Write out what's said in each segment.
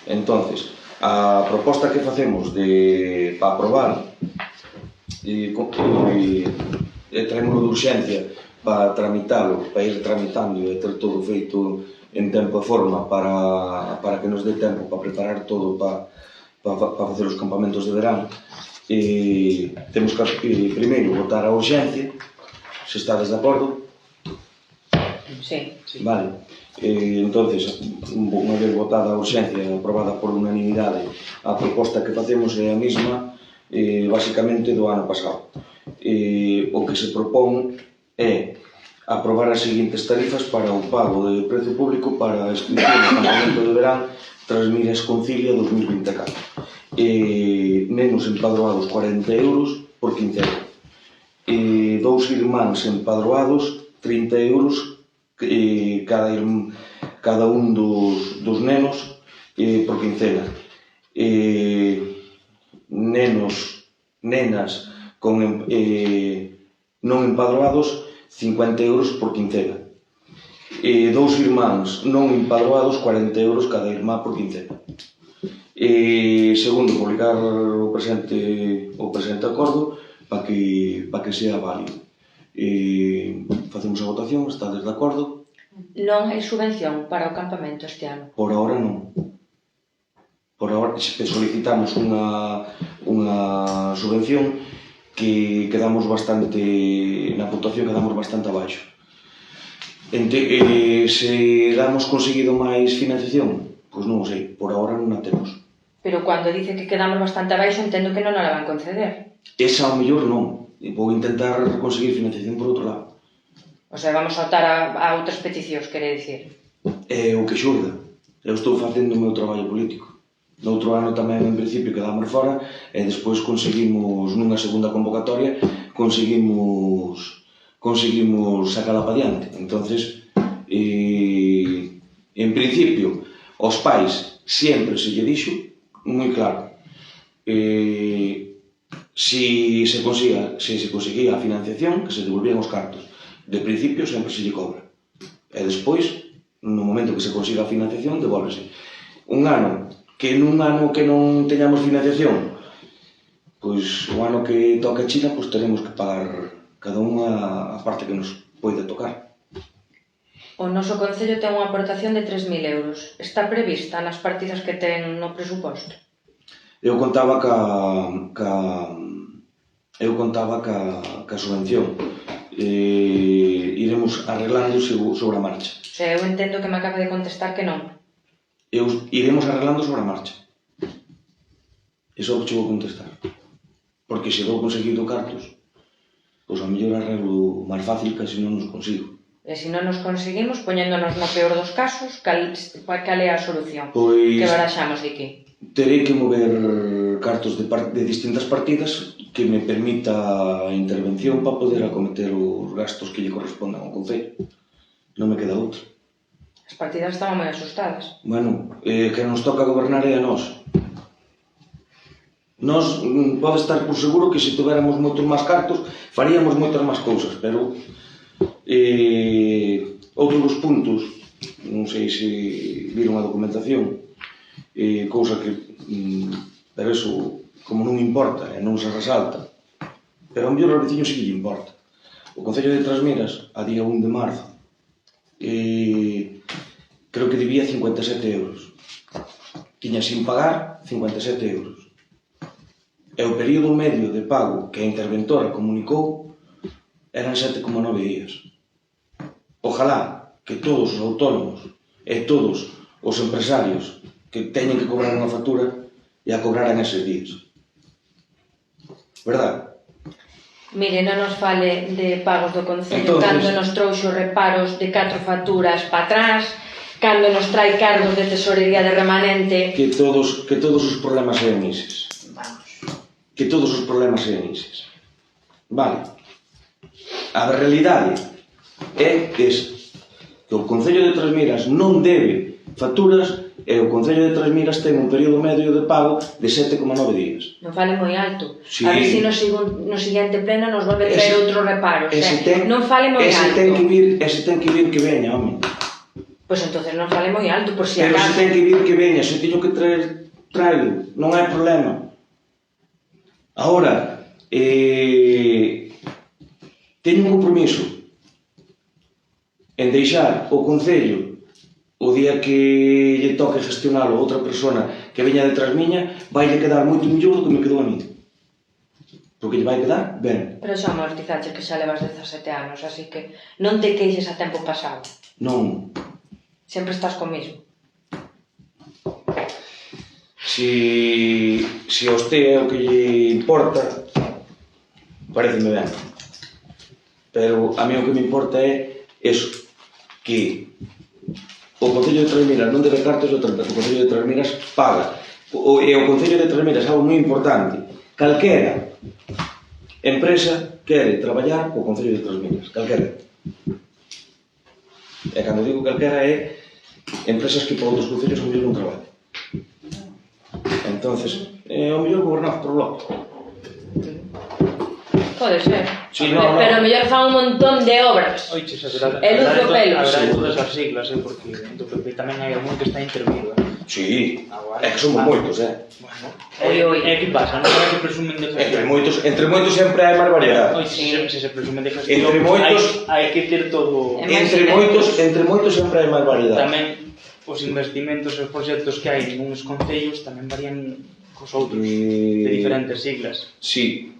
Entonces, a proposta que facemos para aprobar e traemos de urxencia para tramitalo, para ir tramitando e ter todo feito en tempo e forma para que nos dé tempo para preparar todo para facer os campamentos de verán. Temos que primeiro votar a urxencia, se estades de acordo. Sí. Vale. Entonces, unha vez votada a urxencia aprobada por unanimidade, a proposta que facemos é a mesma basicamente do ano pasado. O que se propón é aprobar as seguintes tarifas para o pago de prezo público para a inscripción no campamento de verán Trasmiras Concilia 2024. Nenos empadroados 40 euros por quincena. Dous irmáns empadroados 30 euros cada un dos nenos por quincena. Nenas non empadroados 50 euros por quincena. Dous irmáns non empadroados 40 euros cada irmá por quincena. Segundo, publicar o presente acordo para que sea válido. Facemos a votación, estades de acordo? Non hai subvención para o campamento este ano? Por ahora non. Por ahora solicitamos unha subvención que quedamos bastante, na puntuación quedamos bastante abaixo. Se damos conseguido máis financiación, pois non o sei, por ahora non a temos. Pero cando dice que quedamos bastante abaixo, entendo que non nos la van conceder. Esa ao mellor non, vou intentar conseguir financiación por outro lado. O sea, vamos a optar a outras peticións, quere dicir? É o que xurda. Eu estou facendo o meu traballo político. Noutro ano tamén, en principio, quedamos fora e despois conseguimos, nunha segunda convocatoria, conseguimos sacala para diante. Entonces, en principio, aos pais sempre se lle dixo moi claro, se se conseguía a financiación, que se devolvían os cartos. De principio sempre se lle cobra. E despois, no momento que se consiga a financiación, devólvese. Un ano que non teñamos financiación, pois o ano que toca China, pois teremos que pagar cada unha a parte que nos poida tocar. O noso concello ten unha aportación de 3.000 euros. Está prevista nas partidas que ten no presuposto? Eu contaba ca subvención. Iremos arreglando sobre a marcha. O sea, eu entendo que me acaba de contestar que non. Iremos arreglando sobre a marcha. Iso é o que che vou contestar. Porque se vou conseguido cartos, pois a mellor arreglo máis fácil que se non nos consigo. E se non nos conseguimos, poñéndonos no peor dos casos, cal é a solución que baraxamos de aquí? Terei que mover cartos de distintas partidas que me permita a intervención para poder acometer os gastos que lle correspondan ao concello. Non me queda outra. As partidas estaban moi asustadas. Bueno, que nos toca gobernar é a nós. Nós pode estar por seguro que se tuveramos moitos máis cartos faríamos moitas máis cousas, pero outro dos puntos, non sei se viron a documentación, cousa que pero eso como non importa e non se resalta, pero ao mellor ao veciño sí que lle importa. O Concello de Trasmiras, a día 1 de marzo, creo que debía 57 euros. Tiña sin pagar 57 euros. E o período medio de pago que a interventora comunicou eran 7,9 días. Ojalá que todos os autónomos e todos os empresarios que teñen que cobrar unha factura e a cobraran eses días. Verdad? Mire, non nos fale de pagos do Concello cando nos trouxo reparos de 4 facturas para atrás, cando nos trae cargos de tesorería de remanente. Que todos os problemas sean ises. Que todos os problemas sean ises. Vale. A realidade é que o Concello de Trasmiras non debe facturas e o Concello de Trasmiras ten un período medio de pago de 7,9 días. Non fale moi alto. Sí. A ver se no seguinte pleno nos volve a traer outro reparo. Non fale moi alto. Ese ten que vir que veña, home. Pois entonces non fale moi alto, por si Pero se acaso. ten que vir que veña, se teño que traer, traio, non hai problema. Ahora, teño un compromiso en deixar o Concello o día que lle toque gestionalo a outra persona que veña detrás miña, vai lle quedar moito mellor do que me quedou a mí. Porque lle vai quedar ben. Pero xa amortizache que xa levas 17 anos, así que non te queixes a tempo pasado. Non. Sempre estás co mismo. Si a usted é o que lle importa, pareceme ben. Pero a mí o que me importa é eso, que o Concello de Trasmiras non debe cartos, o Concello de Trasmiras paga. E o Concello de Trasmiras é algo moi importante. Calquera empresa quere traballar co Concello de Trasmiras. Calquera. E cando digo calquera é empresas que por outros concellos o mellor non traballan. Entonces, o mellor gobernado por bloque. Pode ser. Sí, no, pero no. mellor fan un montón de obras. Oiches, haberá de pelos. de todas as siglas, porque do PP tamén hai algún que está intervido. Sí, é que somos moitos, Bueno, que pasa? Non é que presumen de gestión. Entre moitos sempre hai máis variedade. Se se presumen de gestión, Entre moitos hai que ter todo. Entre moitos sempre hai máis variedade. Tamén os investimentos e os proxectos que hai nuns concellos tamén varían cos outros, de diferentes siglas. Sí.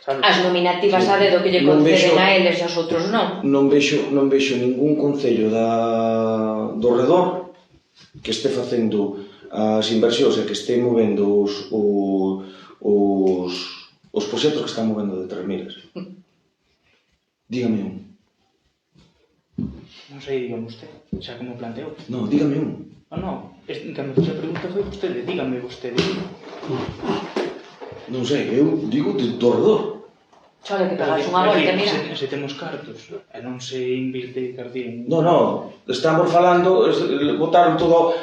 Sabes? As nominativas a dedo que lle conceden a eles e aos outros non. Non vexo ningún concello do redor que este facendo as inversións e que este movendo os proxectos que están movendo de Trasmiras. Dígame un. Non sei, dígame usted, xa como planteo. Non, dígame un. Non, que me fixe a pregunta foi vostede, dígame vostede. Non sei, eu digo do redor. Chole que pegas unha volta, mira. Se temos cartos e non se invirte cardín. Non, estamos falando, botaron todo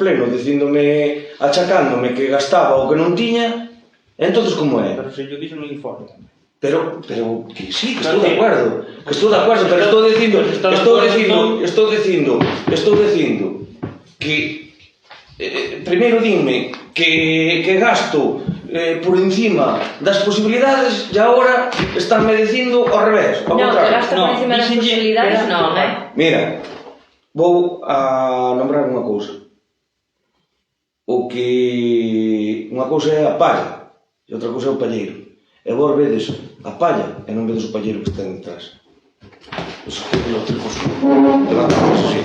pleno, dicíndome, achacándome que gastaba o que non tiña, entonces como é? Pero se yo dixo no informe. Pero que sí, que estou de acuerdo, pero estou dicindo que primeiro dime que gasto por encima das posibilidades e agora estánme dicindo ao revés, ao Non, que contrario. gasta por encima das posibilidades non, Mira, vou a nombrar unha cousa. Unha cousa é a palla e outra cousa é o palleiro. E vos vedes a palla e non vedes o palleiro que está detrás. Os tripos delante así.